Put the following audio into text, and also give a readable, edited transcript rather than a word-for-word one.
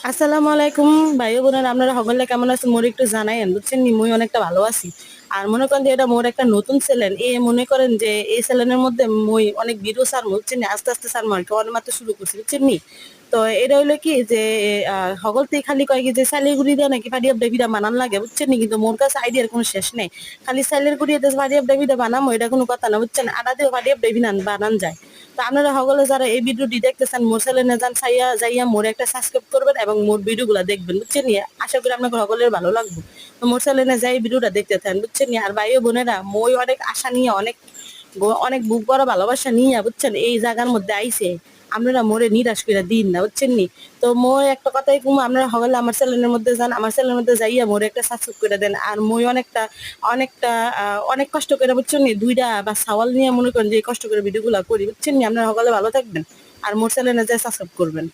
আসসালামু আলাইকুম ভাই বোনেরা, আপনারা সকলে কেমন আছেন? মোর একটু জানাইন, বুঝছেন নি? মুই অনেকটা ভালো আছি। আর মনে করেন যে এটা মোর একটা নতুন চ্যানেল, মনে করেন যে এই চ্যানেলের মধ্যে মুই অনেক ভিডিও ছাড়বো, বুঝছেন নি? আস্তে আস্তে ছাড়বো আর কি, অনেক মাত্র শুরু করছি, বুঝছেন নি? তো এটা হইলো কি যে হগলতেই খালি কয় কি যে চালের গুঁড়ি দিয়ে নাকি ফাটিয়ে ডেভিডা বানান লাগে, বুঝছেন নি? কিন্তু মোর কাছে আইডিয়ার কোনো শেষ নেই। খালি চালের গুঁড়ি দিয়ে ফাটিয়ে ডেভিডা বানামো, এটা কোনো কথা না, বুঝছেন? আটা দিয়ে ফাটিয়ে ডেভি বানান যায়। তো আপনারা সকলে যারা এই ভিডিওটি দেখতেছেন, মোর চ্যানেলে যান চাইয়া যাইয়া মোর একটা সাবস্ক্রাইব করবেন এবং মোর ভিডিওগুলো দেখবেন, বুঝছেন নি? আশা করি আপনাদের সকলের ভালো লাগবে। তো মোর চ্যানেলে যাই ভিডিওটা দেখতে থাকেন, বুঝছেন নি? আর ভাই ও বোনেরা, মই অনেক আশা নিয়ে অনেক বুক বড় ভালোবাসা নিয়ে, বুঝছেন, এই জায়গার মধ্যে আইছে। আপনারা মোরে নিরাশ করে দিন না, বুঝছেন নি? তো মই একটা কথাই কমু, আপনারা সকলে আমার চ্যানেলের মধ্যে যান, আমার চ্যানেলের মধ্যে যাইয়া মোরে একটা সাবস্ক্রাইব করে দেন। আর মই অনেকটা অনেকটা অনেক কষ্ট করে, বুঝছেন নি, দুইটা বা সাওয়াল নিয়ে মনে করেন যে এই কষ্ট করে ভিডিওগুলো করি, বুঝছেন নি? আপনারা সকলে ভালো থাকবেন আর মোর চ্যানেলে যাই সাবস্ক্রাইব করবেন।